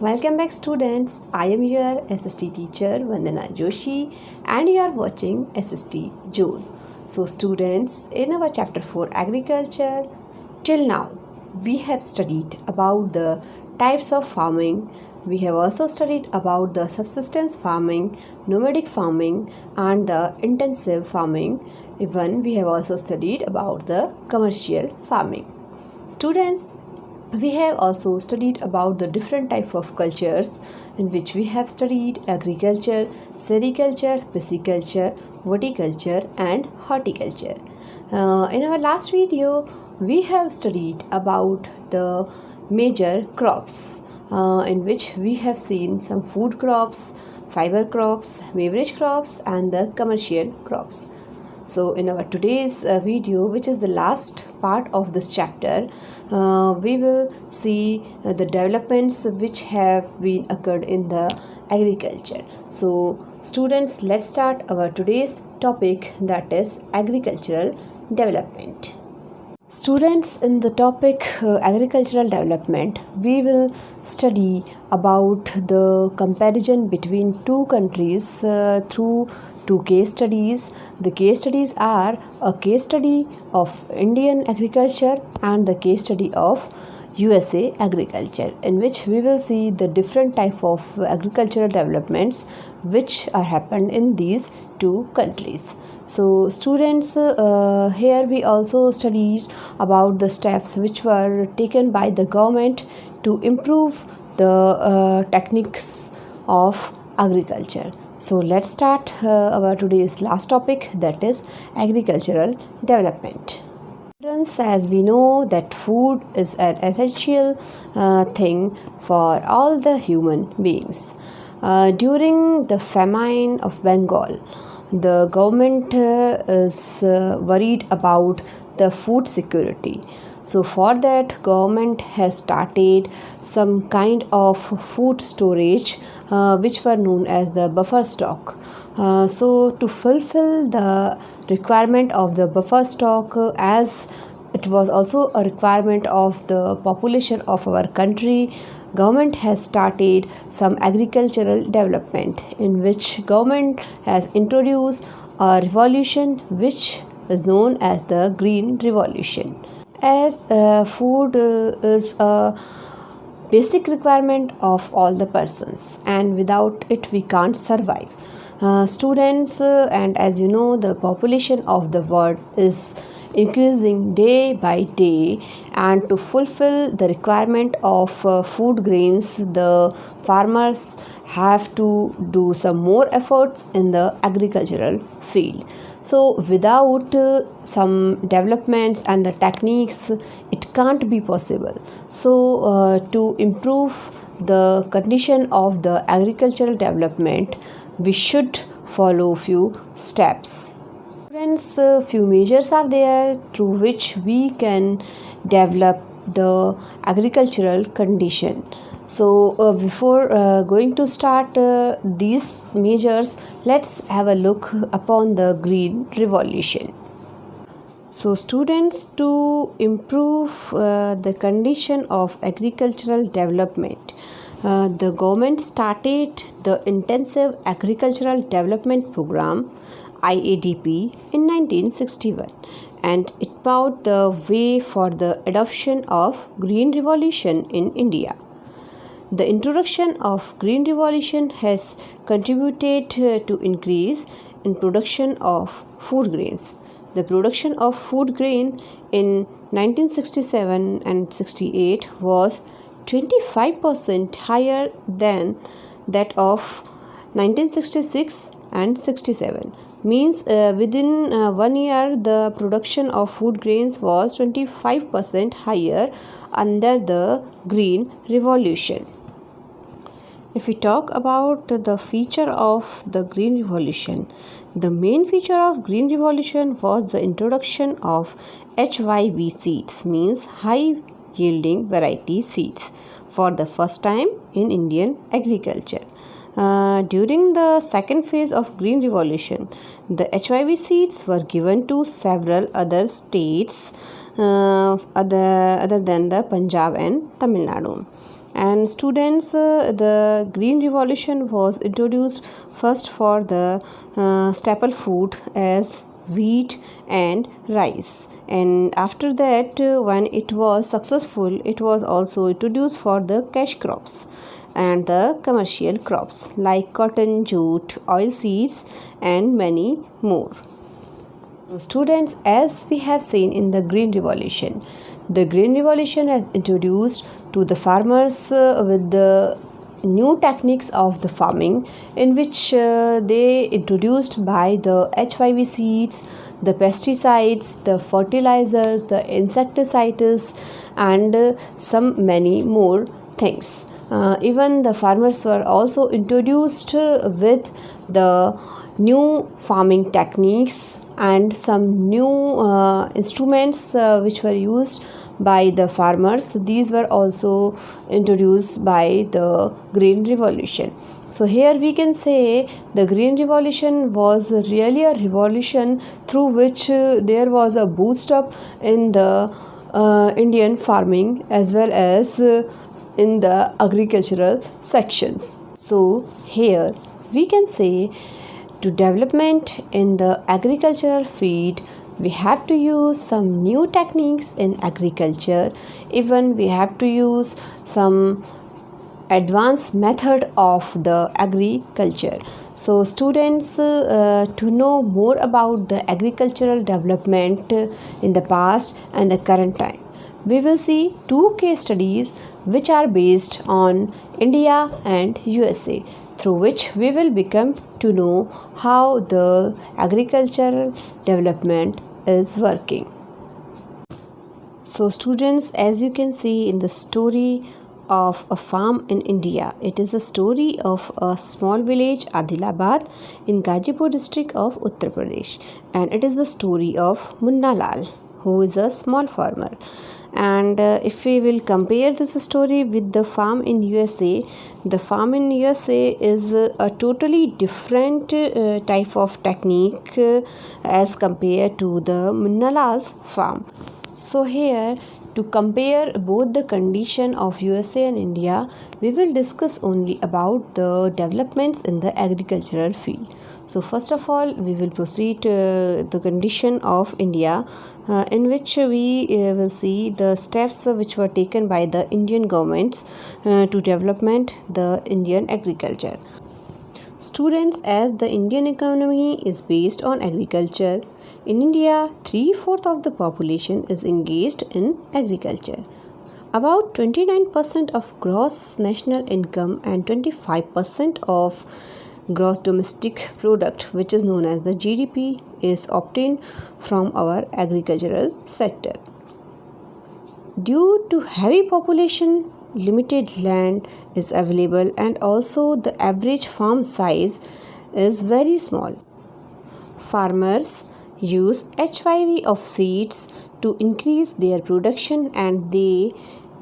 Welcome back students. I am your SST teacher Vandana Joshi and you are watching SST June. So students, in our chapter 4 agriculture, till now we have studied about the types of farming. We have also studied about the subsistence farming, nomadic farming and the intensive farming. Even we have also studied about the commercial farming. Students, we have also studied about the different type of cultures in which we have studied agriculture, sericulture, pisciculture, viticulture and horticulture. In our last video, we have studied about the major crops in which we have seen some food crops, fiber crops, beverage crops and the commercial crops. So in our today's video, which is the last part of this chapter, we will see the developments which have been occurred in the agriculture. So students, let's start our today's topic, that is agricultural development. Students, in the topic agricultural development, we will study about the comparison between two countries through two case studies. The case studies are a case study of Indian agriculture and the case study of USA agriculture, in which we will see the different type of agricultural developments which are happened in these two countries. So students, here we also studied about the steps which were taken by the government to improve the techniques of agriculture. So let's start our today's last topic, that is agricultural development. As we know that food is an essential thing for all the human beings. During the famine of Bengal, the government is worried about the food security. So for that, government has started some kind of food storage which were known as the buffer stock. So to fulfill the requirement of the buffer stock, as it was also a requirement of the population of our country, government has started some agricultural development in which government has introduced a revolution which is known as the Green Revolution. As food is a basic requirement of all the persons and without it we can't survive. Students, and as you know, the population of the world is increasing day by day, and to fulfill the requirement of food grains, the farmers have to do some more efforts in the agricultural field. So without some developments and the techniques, it can't be possible. So to improve the condition of the agricultural development, we should follow few steps. Friends, few measures are there through which we can develop the agricultural condition. So before going to start these measures, let's have a look upon the Green Revolution. So students, to improve the condition of agricultural development, the government started the Intensive Agricultural Development Program IADP in 1961, and it paved the way for the adoption of Green Revolution in India. The introduction of Green Revolution has contributed to increase in production of food grains. The production of food grain in 1967 and 68 was 25% higher than that of 1966 and 67. Means within 1 year the production of food grains was 25% higher under the Green Revolution. If we talk about the feature of the Green Revolution, the main feature of Green Revolution was the introduction of Viii seeds, means high yielding variety seeds, for the first time in Indian agriculture. During the second phase of Green Revolution, the Viii seeds were given to several other states other than the Punjab and Tamil Nadu. And students, the green revolution was introduced first for the staple food as wheat and rice, and after that, when it was successful, it was also introduced for the cash crops and the commercial crops like cotton, jute, oilseeds, and many more. Students, as we have seen in the Green Revolution, the Green Revolution has introduced to the farmers with the new techniques of the farming, in which they introduced by the H5 seeds, the pesticides, the fertilizers, the insecticides, and some many more things. Even the farmers were also introduced with the new farming techniques and some new instruments which were used by the farmers. These were also introduced by the Green Revolution. So here we can say the Green Revolution was really a revolution through which there was a boost up in the Indian farming as well as in the agricultural sections. So here we can say to development in the agricultural field, we have to use some new techniques in agriculture. Even we have to use some advanced method of the agriculture. So students, to know more about the agricultural development in the past and the current time, we will see two case studies which are based on India and USA, through which we will become to know how the agricultural development is working. So students, as you can see in the story of a farm in India, it is a story of a small village Adilabad in Gazipur district of Uttar Pradesh, and it is the story of Munna Lal, who is a small farmer. And if we will compare this story with the farm in USA, the farm in USA is a totally different type of technique as compared to the Munna Lal's farm. So here, to compare both the condition of USA and India, we will discuss only about the developments in the agricultural field. So first of all, we will proceed to the condition of India, in which we will see the steps which were taken by the Indian governments to development the Indian agriculture. Students, as the Indian economy is based on agriculture, in India, 3/4 of the population is engaged in agriculture. About 29% of gross national income and 25% of gross domestic product, which is known as the GDP, is obtained from our agricultural sector. Due to heavy population, limited land is available, and also the average farm size is very small. Farmers use H5 of seeds to increase their production, and they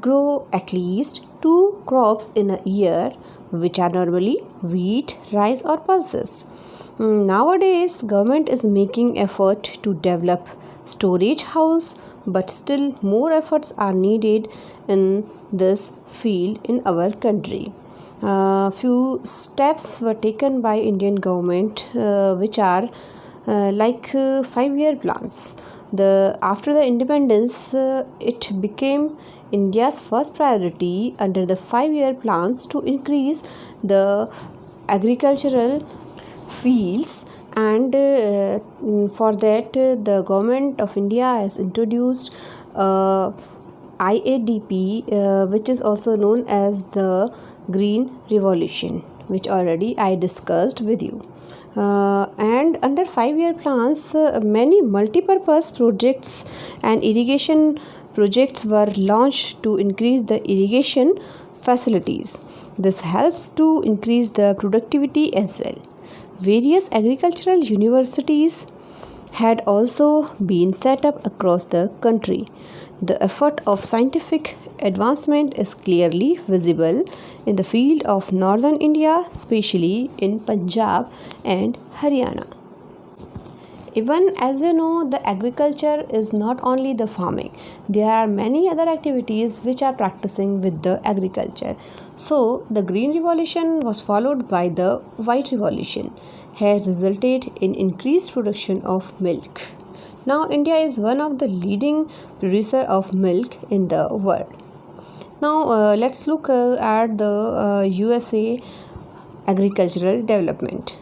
grow at least 2 crops in a year, which are normally wheat, rice or pulses. Nowadays, government is making effort to develop storage house, but still more efforts are needed in this field in our country. Few steps were taken by Indian government, which are like 5-year plans. After the independence, it became India's first priority under the 5-year plans to increase the agricultural fields, and for that the government of India has introduced IADP, which is also known as the Green Revolution, which already I discussed with you. And under 5-year plans, many multi-purpose projects and irrigation projects were launched to increase the irrigation facilities. This helps to increase the productivity as well. Various agricultural universities had also been set up across the country. The effort of scientific advancement is clearly visible in the field of northern India, especially in Punjab and Haryana. Even as you know, the agriculture is not only the farming. There are many other activities which are practicing with the agriculture. So the Green Revolution was followed by the White Revolution, has resulted in increased production of milk. Now India is one of the leading producer of milk in the world. Now let's look at the USA agricultural development.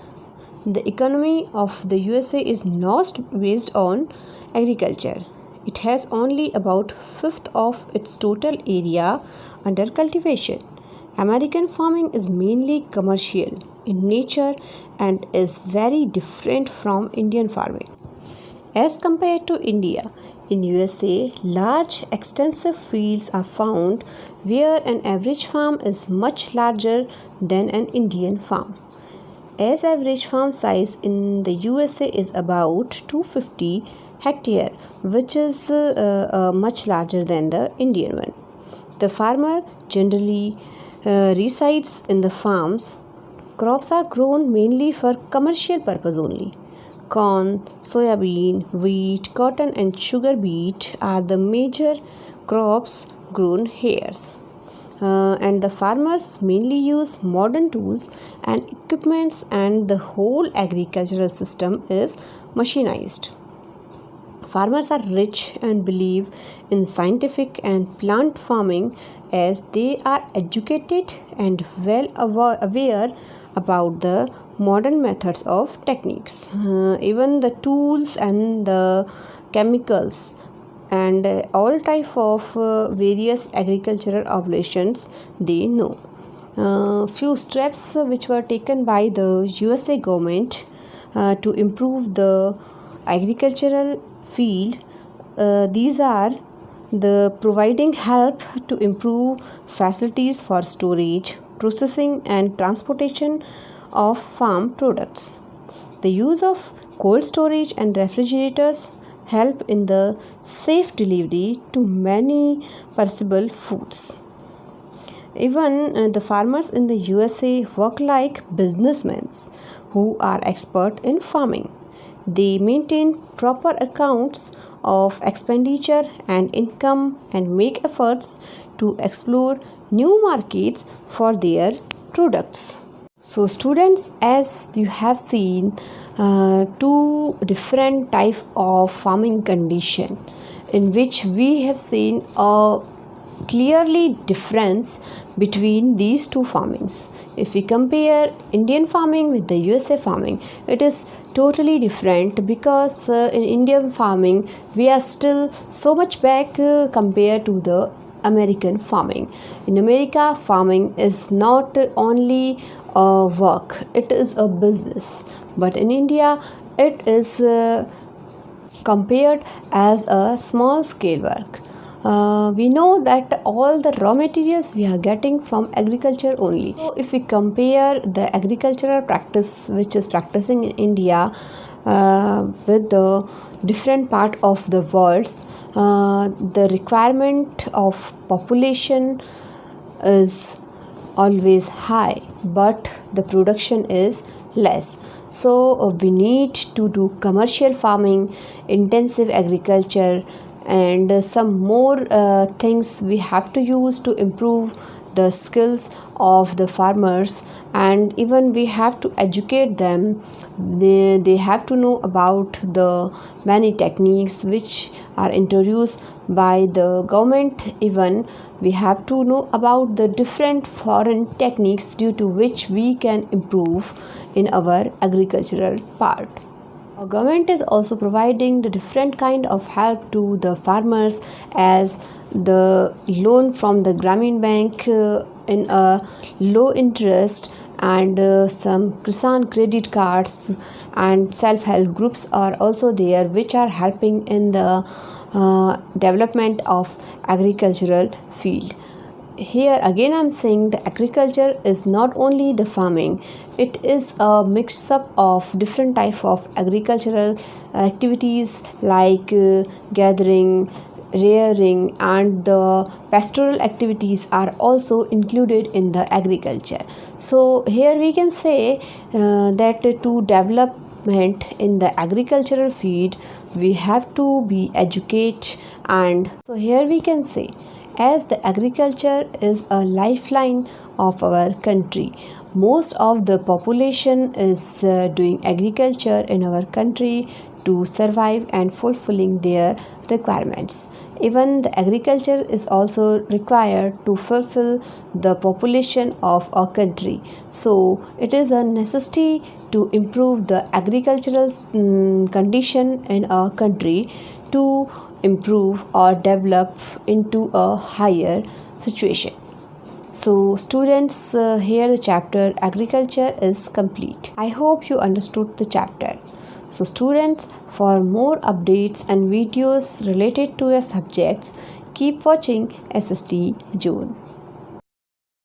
The economy of the USA is not based on agriculture. It has only about fifth of its total area under cultivation. American farming is mainly commercial in nature and is very different from Indian farming. As compared to India, in USA, large extensive fields are found where an average farm is much larger than an Indian farm. As average farm size in the USA is about 250 hectare, which is much larger than the Indian one. The farmer generally resides in the farms. Crops are grown mainly for commercial purpose only. Corn, soybean, wheat, cotton and sugar beet are the major crops grown here. And the farmers mainly use modern tools and equipments, and the whole agricultural system is machinized. Farmers are rich and believe in scientific and plant farming as they are educated and well aware about the modern methods of techniques. Even the tools and the chemicals and all type of various agricultural operations they know. Few steps which were taken by the USA government to improve the agricultural field, these are the providing help to improve facilities for storage, processing and transportation of farm products. The use of cold storage and refrigerators help in the safe delivery to many perishable foods. Even the farmers in the USA work like businessmen who are expert in farming. They maintain proper accounts of expenditure and income and make efforts to explore new markets for their products. So students, as you have seen, two different type of farming condition in which we have seen a clearly difference between these two farmings. If we compare Indian farming with the USA farming, it is totally different because in Indian farming we are still so much back compared to the American farming. In America, farming is not only a work, it is a business. But in India, it is compared as a small scale work. We know that all the raw materials we are getting from agriculture only. So if we compare the agricultural practice which is practicing in India with the different part of the world, the requirement of population is always high, but the production is less. So we need to do commercial farming, intensive agriculture, and some more things we have to use to improve the skills of the farmers, and even we have to educate them. They have to know about the many techniques which are introduced by the government. Even we have to know about the different foreign techniques due to which we can improve in our agricultural part. Our government is also providing the different kind of help to the farmers as the loan from the Grameen Bank in a low interest, and some Kisan credit cards and self-help groups are also there which are helping in the development of agricultural field. Here again I am saying the agriculture is not only the farming, it is a mix up of different type of agricultural activities like gathering, rearing, and the pastoral activities are also included in the agriculture. So here we can say that to develop development in the agricultural field, we have to be educated. And so here we can say, as the agriculture is a lifeline of our country, most of the population is doing agriculture in our country to survive and fulfilling their requirements. Even the agriculture is also required to fulfill the population of our country. So it is a necessity to improve the agricultural condition in our country to improve or develop into a higher situation. So students, here the chapter agriculture is complete. I hope you understood the chapter. So students, for more updates and videos related to your subjects, keep watching SST June.